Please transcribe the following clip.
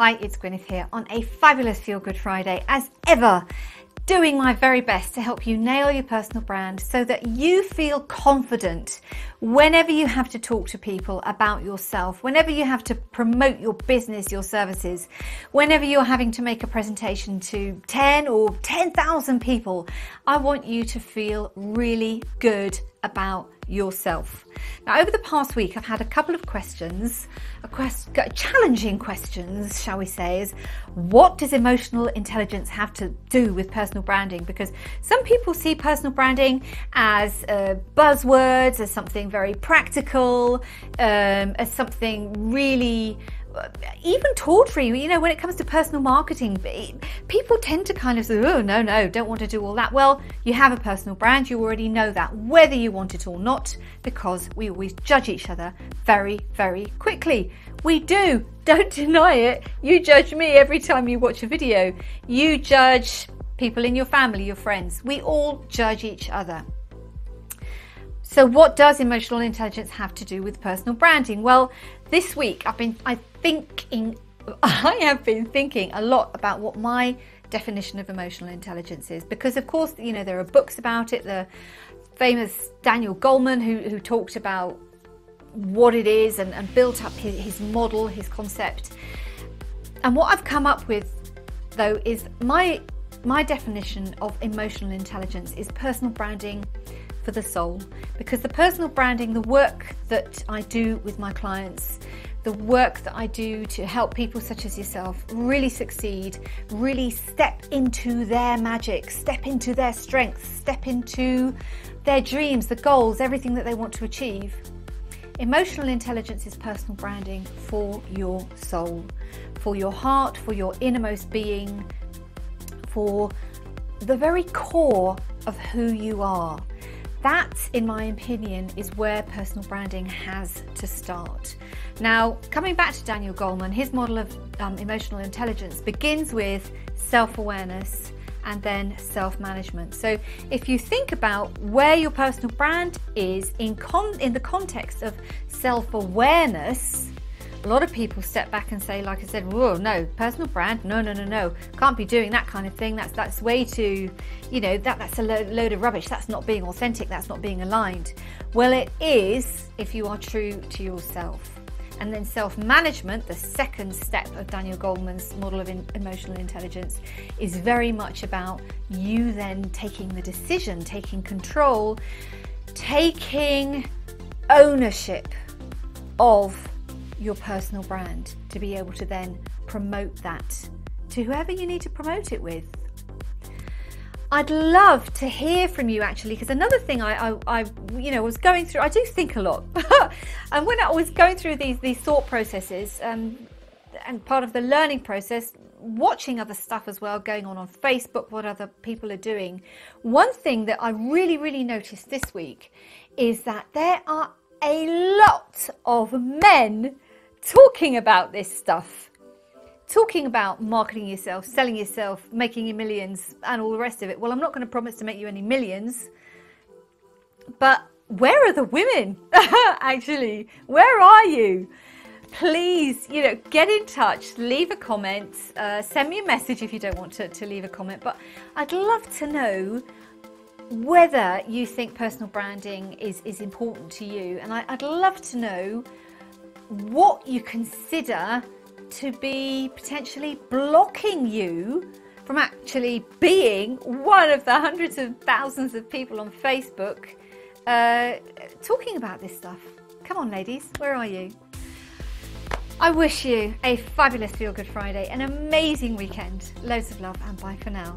Hi, it's Gwyneth here on a fabulous Feel Good Friday, as ever, doing my very best to help you nail your personal brand so that you feel confident whenever you have to talk to people about yourself, whenever you have to promote your business, your services, whenever you're having to make a presentation to 10 or 10,000 people. I want you to feel really good about yourself. Now, over the past week, I've had a couple of questions, challenging questions, shall we say, is what does emotional intelligence have to do with personal branding? Because some people see personal branding as buzzwords, as something very practical, as something really even tawdry. You know, when it comes to personal marketing, people tend to kind of say, oh, no, don't want to do all that. Well, you have a personal brand, you already know that, whether you want it or not, because we always judge each other very, very quickly. We do, don't deny it. You judge me every time you watch a video. You judge people in your family, your friends. We all judge each other. So what does emotional intelligence have to do with personal branding? Well, this week I have been thinking a lot about what my definition of emotional intelligence is, because of course, you know, there are books about it. The famous Daniel Goleman who talked about what it is and built up his model, his concept. And what I've come up with, though, is my definition of emotional intelligence is personal branding for the soul. Because the personal branding, the work that I do with my clients, the work that I do to help people such as yourself really succeed, really step into their magic, step into their strengths, step into their dreams, the goals, everything that they want to achieve. Emotional intelligence is personal branding for your soul, for your heart, for your innermost being, for the very core of who you are. That, in my opinion, is where personal branding has to start. Now, coming back to Daniel Goleman, his model of emotional intelligence begins with self-awareness and then self-management. So if you think about where your personal brand is in the context of self-awareness, a lot of people step back and say, like I said, whoa, no, personal brand, no, can't be doing that kind of thing. That's way too, you know, that's a load of rubbish. That's not being authentic. That's not being aligned. Well, it is if you are true to yourself. And then self-management, the second step of Daniel Goleman's model of emotional intelligence, is very much about you then taking the decision, taking control, taking ownership of your personal brand to be able to then promote that to whoever you need to promote it with. I'd love to hear from you, actually, because another thing I was going through, I do think a lot, and when I was going through these thought processes and part of the learning process, watching other stuff as well going on Facebook, what other people are doing, one thing that I really noticed this week is that there are a lot of men talking about this stuff, talking about marketing yourself, selling yourself, making you millions and all the rest of it. Well, I'm not going to promise to make you any millions, but where are the women? Actually, where are you? Please, get in touch, leave a comment, send me a message if you don't want to leave a comment, but I'd love to know whether you think personal branding is important to you. And I'd love to know what you consider to be potentially blocking you from actually being one of the hundreds of thousands of people on Facebook talking about this stuff. Come on, ladies, where are you? I wish you a fabulous Feel Good Friday, an amazing weekend. Loads of love and bye for now.